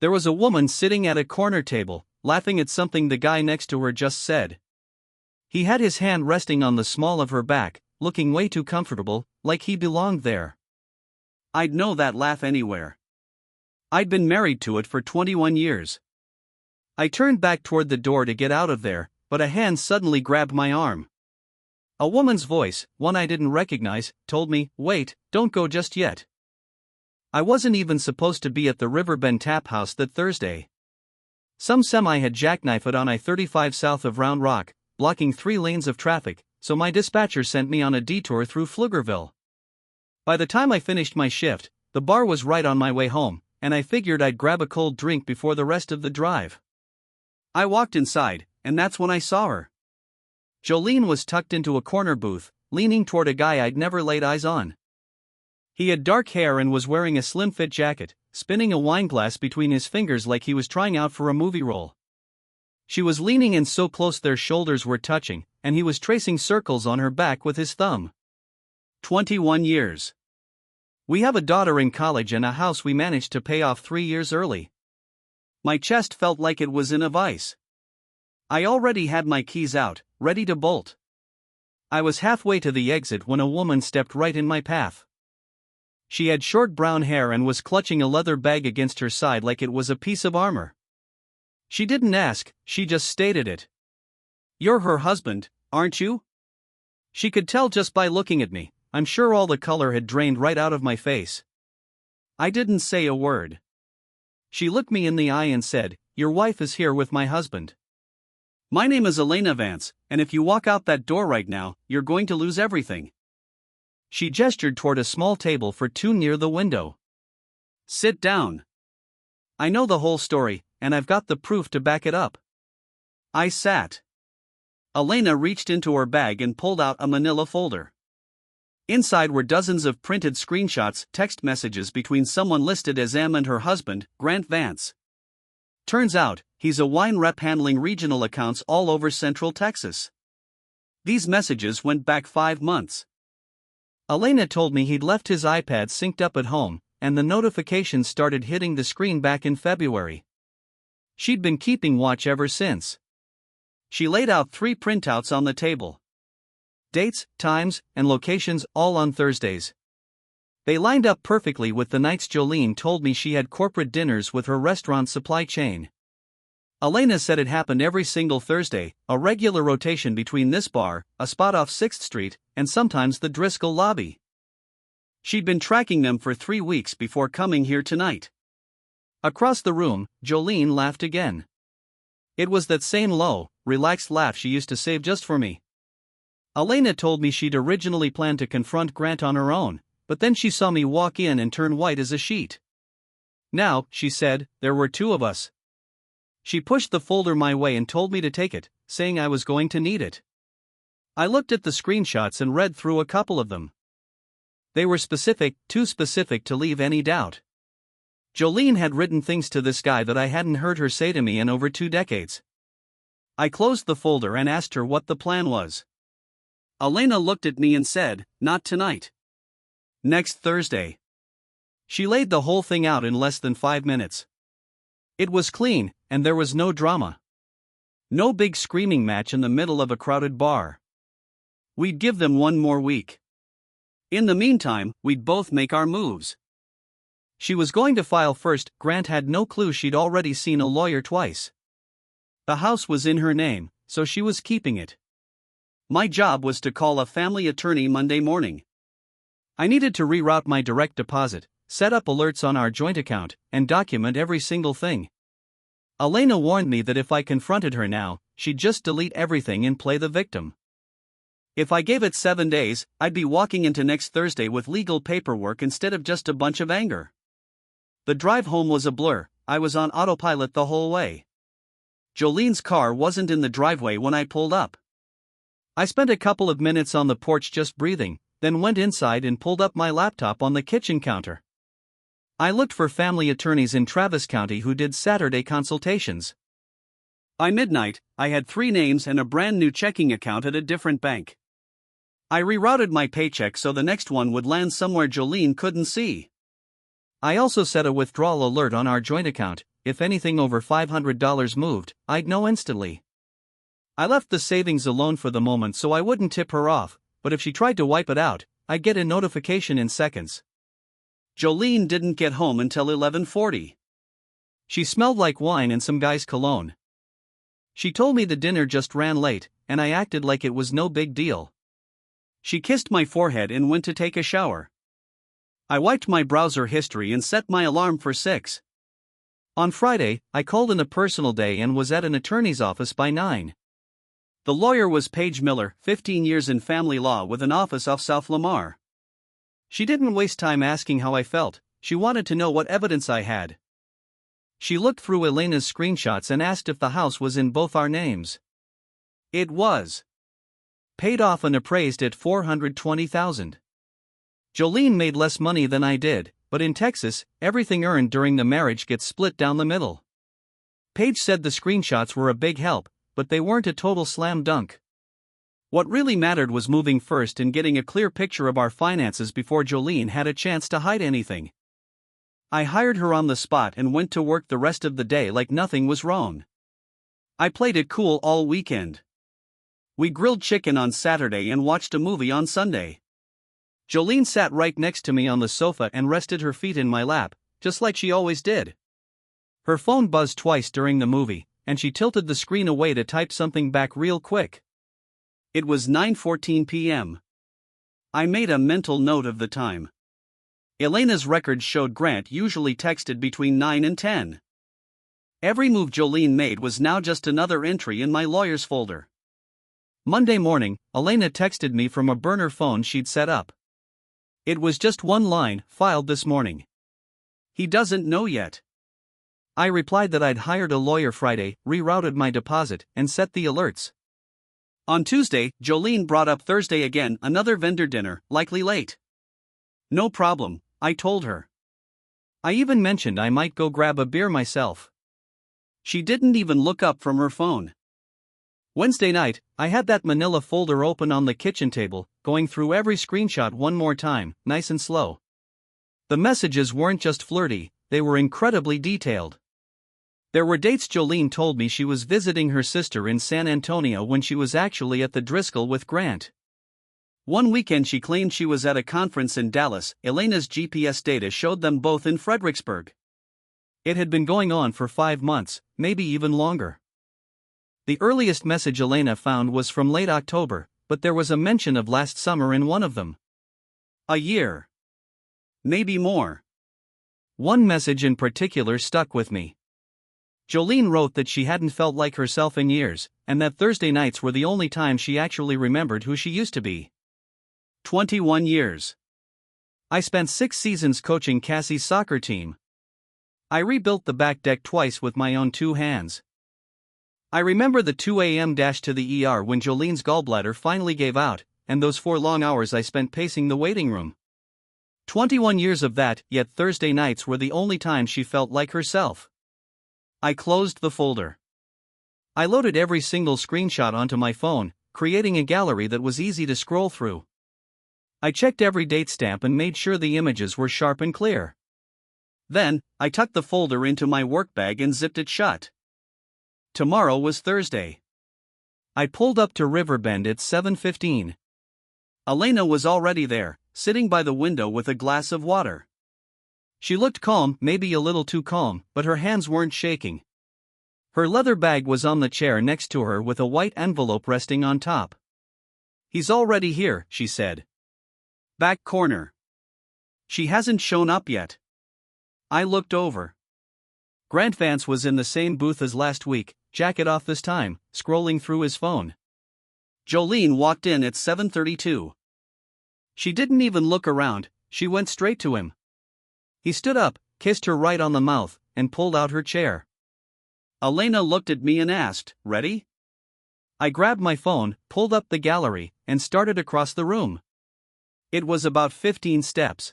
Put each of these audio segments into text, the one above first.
There was a woman sitting at a corner table, laughing at something the guy next to her just said. He had his hand resting on the small of her back, looking way too comfortable, like he belonged there. I'd know that laugh anywhere. I'd been married to it for 21 years. I turned back toward the door to get out of there, but a hand suddenly grabbed my arm. A woman's voice, one I didn't recognize, told me, "Wait, don't go just yet." I wasn't even supposed to be at the Riverbend Tap House that Thursday. Some semi had jackknifed it on I-35 south of Round Rock, blocking 3 lanes of traffic, so my dispatcher sent me on a detour through Pflugerville. By the time I finished my shift, the bar was right on my way home, and I figured I'd grab a cold drink before the rest of the drive. I walked inside, and that's when I saw her. Jolene was tucked into a corner booth, leaning toward a guy I'd never laid eyes on. He had dark hair and was wearing a slim-fit jacket, spinning a wine glass between his fingers like he was trying out for a movie role. She was leaning in so close their shoulders were touching, and he was tracing circles on her back with his thumb. 21 years. We have a daughter in college and a house we managed to pay off 3 years early. My chest felt like it was in a vice. I already had my keys out, ready to bolt. I was halfway to the exit when a woman stepped right in my path. She had short brown hair and was clutching a leather bag against her side like it was a piece of armor. She didn't ask, she just stated it. "You're her husband, aren't you?" She could tell just by looking at me. I'm sure all the color had drained right out of my face. I didn't say a word. She looked me in the eye and said, "Your wife is here with my husband. My name is Elena Vance, and if you walk out that door right now, you're going to lose everything." She gestured toward a small table for 2 near the window. "Sit down. I know the whole story, and I've got the proof to back it up." I sat. Elena reached into her bag and pulled out a manila folder. Inside were dozens of printed screenshots, text messages between someone listed as M and her husband, Grant Vance. Turns out, he's a wine rep handling regional accounts all over Central Texas. These messages went back 5 months. Elena told me he'd left his iPad synced up at home, and the notifications started hitting the screen back in February. She'd been keeping watch ever since. She laid out 3 printouts on the table. Dates, times, and locations all on Thursdays. They lined up perfectly with the nights Jolene told me she had corporate dinners with her restaurant supply chain. Elena said it happened every single Thursday, a regular rotation between this bar, a spot off 6th Street, and sometimes the Driscoll lobby. She'd been tracking them for 3 weeks before coming here tonight. Across the room, Jolene laughed again. It was that same low, relaxed laugh she used to save just for me. Elena told me she'd originally planned to confront Grant on her own, but then she saw me walk in and turn white as a sheet. Now, she said, there were 2 of us. She pushed the folder my way and told me to take it, saying I was going to need it. I looked at the screenshots and read through a couple of them. They were specific, too specific to leave any doubt. Jolene had written things to this guy that I hadn't heard her say to me in over 2 decades. I closed the folder and asked her what the plan was. Elena looked at me and said, "Not tonight. Next Thursday." She laid the whole thing out in less than 5 minutes. It was clean, and there was no drama. No big screaming match in the middle of a crowded bar. We'd give them 1 more week. In the meantime, we'd both make our moves. She was going to file first. Grant had no clue she'd already seen a lawyer twice. The house was in her name, so she was keeping it. My job was to call a family attorney Monday morning. I needed to reroute my direct deposit, set up alerts on our joint account, and document every single thing. Elena warned me that if I confronted her now, she'd just delete everything and play the victim. If I gave it 7 days, I'd be walking into next Thursday with legal paperwork instead of just a bunch of anger. The drive home was a blur. I was on autopilot the whole way. Jolene's car wasn't in the driveway when I pulled up. I spent a couple of minutes on the porch just breathing, then went inside and pulled up my laptop on the kitchen counter. I looked for family attorneys in Travis County who did Saturday consultations. By midnight, I had 3 names and a brand new checking account at a different bank. I rerouted my paycheck so the next one would land somewhere Jolene couldn't see. I also set a withdrawal alert on our joint account, if anything over $500 moved, I'd know instantly. I left the savings alone for the moment so I wouldn't tip her off, but if she tried to wipe it out, I'd get a notification in seconds. Jolene didn't get home until 11:40. She smelled like wine and some guy's cologne. She told me the dinner just ran late, and I acted like it was no big deal. She kissed my forehead and went to take a shower. I wiped my browser history and set my alarm for 6. On Friday, I called in a personal day and was at an attorney's office by 9. The lawyer was Paige Miller, 15 years in family law with an office off South Lamar. She didn't waste time asking how I felt, she wanted to know what evidence I had. She looked through Elena's screenshots and asked if the house was in both our names. It was. Paid off and appraised at $420,000. Jolene made less money than I did, but in Texas, everything earned during the marriage gets split down the middle. Paige said the screenshots were a big help, but they weren't a total slam dunk. What really mattered was moving first and getting a clear picture of our finances before Jolene had a chance to hide anything. I hired her on the spot and went to work the rest of the day like nothing was wrong. I played it cool all weekend. We grilled chicken on Saturday and watched a movie on Sunday. Jolene sat right next to me on the sofa and rested her feet in my lap, just like she always did. Her phone buzzed twice during the movie, and she tilted the screen away to type something back real quick. It was 9:14 p.m. I made a mental note of the time. Elena's records showed Grant usually texted between 9 and 10. Every move Jolene made was now just another entry in my lawyer's folder. Monday morning, Elena texted me from a burner phone she'd set up. It was just one line, filed this morning. He doesn't know yet. I replied that I'd hired a lawyer Friday, rerouted my deposit, and set the alerts. On Tuesday, Jolene brought up Thursday again, another vendor dinner, likely late. No problem, I told her. I even mentioned I might go grab a beer myself. She didn't even look up from her phone. Wednesday night, I had that manila folder open on the kitchen table, going through every screenshot one more time, nice and slow. The messages weren't just flirty, they were incredibly detailed. There were dates Jolene told me she was visiting her sister in San Antonio when she was actually at the Driscoll with Grant. One weekend she claimed she was at a conference in Dallas. Elena's GPS data showed them both in Fredericksburg. It had been going on for 5 months, maybe even longer. The earliest message Elena found was from late October, but there was a mention of last summer in one of them. A year. Maybe more. One message in particular stuck with me. Jolene wrote that she hadn't felt like herself in years, and that Thursday nights were the only time she actually remembered who she used to be. 21 years. I spent 6 seasons coaching Cassie's soccer team. I rebuilt the back deck twice with my own 2 hands. I remember the 2 a.m. dash to the ER when Jolene's gallbladder finally gave out, and those 4 long hours I spent pacing the waiting room. 21 years of that, yet Thursday nights were the only time she felt like herself. I closed the folder. I loaded every single screenshot onto my phone, creating a gallery that was easy to scroll through. I checked every date stamp and made sure the images were sharp and clear. Then, I tucked the folder into my work bag and zipped it shut. Tomorrow was Thursday. I pulled up to Riverbend at 7:15. Elena was already there, sitting by the window with a glass of water. She looked calm, maybe a little too calm, but her hands weren't shaking. Her leather bag was on the chair next to her with a white envelope resting on top. "He's already here," she said. "Back corner. She hasn't shown up yet." I looked over. Grant Vance was in the same booth as last week, jacket off this time, scrolling through his phone. Jolene walked in at 7:32. She didn't even look around, she went straight to him. He stood up, kissed her right on the mouth, and pulled out her chair. Elena looked at me and asked, "Ready?" I grabbed my phone, pulled up the gallery, and started across the room. It was about 15 steps.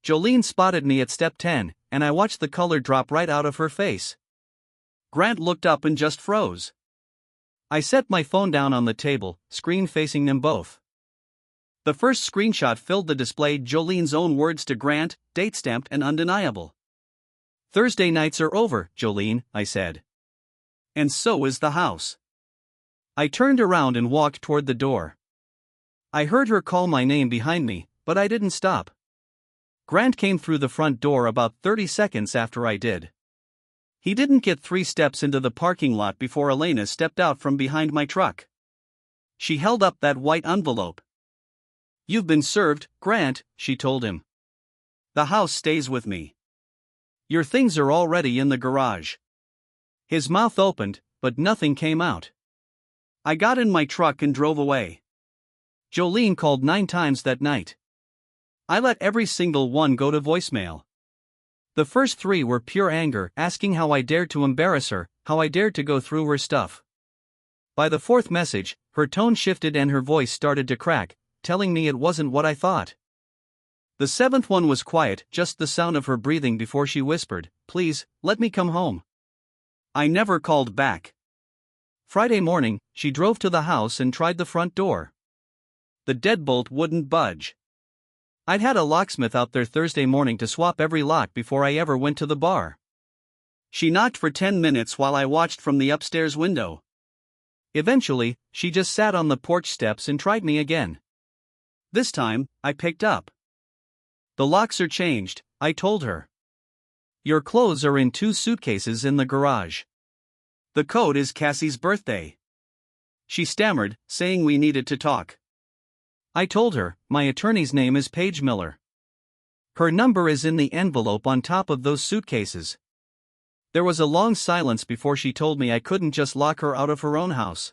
Jolene spotted me at step 10, and I watched the color drop right out of her face. Grant looked up and just froze. I set my phone down on the table, screen facing them both. The first screenshot filled the display, Jolene's own words to Grant, date stamped and undeniable. Thursday nights are over, Jolene, I said. And so is the house. I turned around and walked toward the door. I heard her call my name behind me, but I didn't stop. Grant came through the front door about 30 seconds after I did. He didn't get 3 steps into the parking lot before Elena stepped out from behind my truck. She held up that white envelope. "You've been served, Grant," she told him. "The house stays with me. Your things are already in the garage." His mouth opened, but nothing came out. I got in my truck and drove away. Jolene called 9 times that night. I let every single one go to voicemail. The first 3 were pure anger, asking how I dared to embarrass her, how I dared to go through her stuff. By the 4th message, her tone shifted and her voice started to crack, telling me it wasn't what I thought. The 7th one was quiet, just the sound of her breathing before she whispered, "Please, let me come home." I never called back. Friday morning, she drove to the house and tried the front door. The deadbolt wouldn't budge. I'd had a locksmith out there Thursday morning to swap every lock before I ever went to the bar. She knocked for 10 minutes while I watched from the upstairs window. Eventually, she just sat on the porch steps and tried me again. This time, I picked up. "The locks are changed," I told her. "Your clothes are in 2 suitcases in the garage. The code is Cassie's birthday." She stammered, saying we needed to talk. I told her, "My attorney's name is Paige Miller. Her number is in the envelope on top of those suitcases." There was a long silence before she told me I couldn't just lock her out of her own house.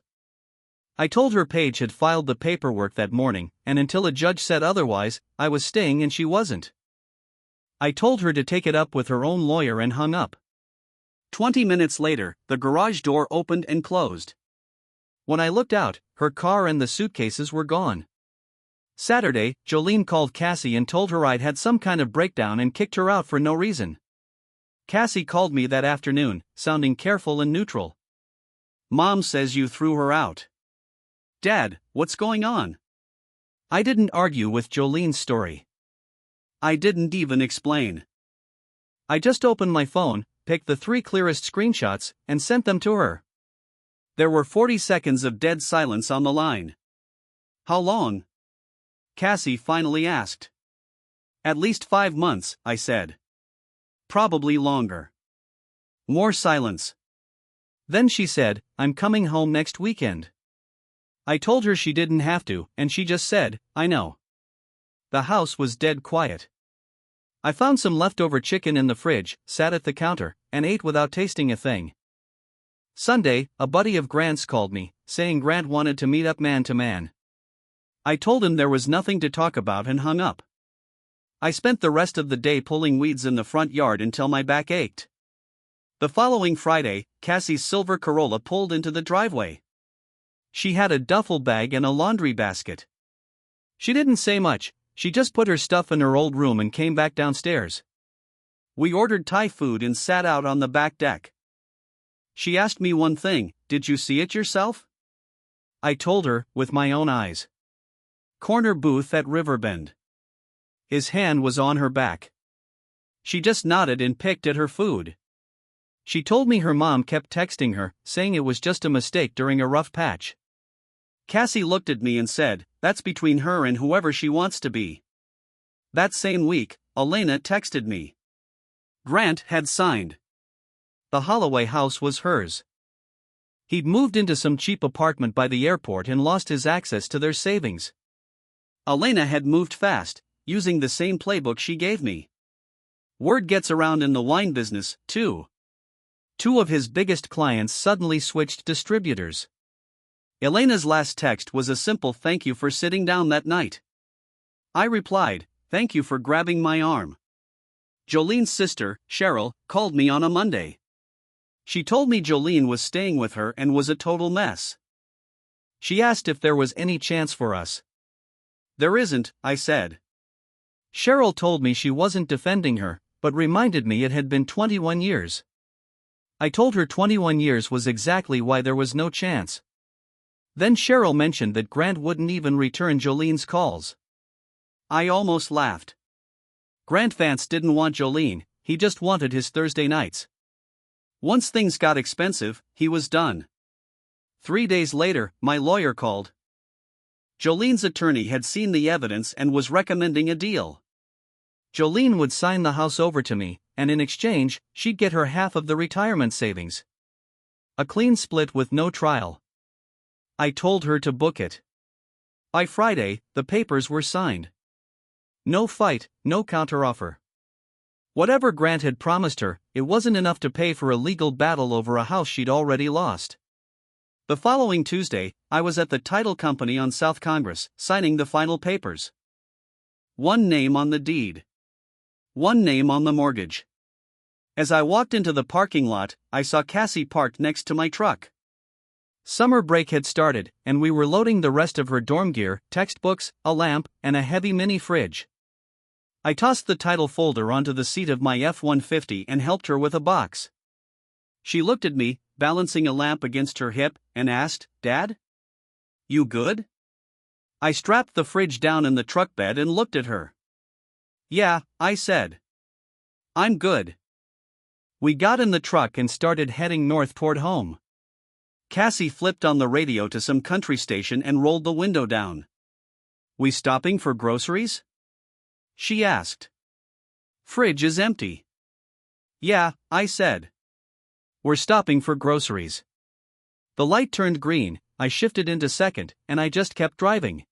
I told her Paige had filed the paperwork that morning, and until a judge said otherwise, I was staying and she wasn't. I told her to take it up with her own lawyer and hung up. 20 minutes later, the garage door opened and closed. When I looked out, her car and the suitcases were gone. Saturday, Jolene called Cassie and told her I'd had some kind of breakdown and kicked her out for no reason. Cassie called me that afternoon, sounding careful and neutral. "Mom says you threw her out." "Dad, what's going on?" I didn't argue with Jolene's story. I didn't even explain. I just opened my phone, picked the 3 clearest screenshots, and sent them to her. There were 40 seconds of dead silence on the line. "How long?" Cassie finally asked. "At least 5 months," I said. "Probably longer." More silence. Then she said, "I'm coming home next weekend." I told her she didn't have to, and she just said, "I know." The house was dead quiet. I found some leftover chicken in the fridge, sat at the counter, and ate without tasting a thing. Sunday, a buddy of Grant's called me, saying Grant wanted to meet up man to man. I told him there was nothing to talk about and hung up. I spent the rest of the day pulling weeds in the front yard until my back ached. The following Friday, Cassie's silver Corolla pulled into the driveway. She had a duffel bag and a laundry basket. She didn't say much, she just put her stuff in her old room and came back downstairs. We ordered Thai food and sat out on the back deck. She asked me one thing, "Did you see it yourself?" I told her, with my own eyes. Corner booth at Riverbend. His hand was on her back. She just nodded and picked at her food. She told me her mom kept texting her, saying it was just a mistake during a rough patch. Cassie looked at me and said, "That's between her and whoever she wants to be." That same week, Elena texted me. Grant had signed. The Holloway house was hers. He'd moved into some cheap apartment by the airport and lost his access to their savings. Elena had moved fast, using the same playbook she gave me. Word gets around in the wine business, too. 2 of his biggest clients suddenly switched distributors. Elena's last text was a simple "thank you for sitting down that night." I replied, "Thank you for grabbing my arm." Jolene's sister, Cheryl, called me on a Monday. She told me Jolene was staying with her and was a total mess. She asked if there was any chance for us. "There isn't," I said. Cheryl told me she wasn't defending her, but reminded me it had been 21 years. I told her 21 years was exactly why there was no chance. Then Cheryl mentioned that Grant wouldn't even return Jolene's calls. I almost laughed. Grant Vance didn't want Jolene, he just wanted his Thursday nights. Once things got expensive, he was done. 3 days later, my lawyer called. Jolene's attorney had seen the evidence and was recommending a deal. Jolene would sign the house over to me, and in exchange, she'd get her half of the retirement savings. A clean split with no trial. I told her to book it. By Friday, the papers were signed. No fight, no counteroffer. Whatever Grant had promised her, it wasn't enough to pay for a legal battle over a house she'd already lost. The following Tuesday, I was at the title company on South Congress, signing the final papers. One name on the deed. One name on the mortgage. As I walked into the parking lot, I saw Cassie parked next to my truck. Summer break had started, and we were loading the rest of her dorm gear, textbooks, a lamp, and a heavy mini fridge. I tossed the title folder onto the seat of my F-150 and helped her with a box. She looked at me, balancing a lamp against her hip, and asked, "Dad? You good?" I strapped the fridge down in the truck bed and looked at her. "Yeah," I said. "I'm good." We got in the truck and started heading north toward home. Cassie flipped on the radio to some country station and rolled the window down. "We stopping for groceries?" she asked. "Fridge is empty." "Yeah," I said. "We're stopping for groceries." The light turned green, I shifted into second, and I just kept driving.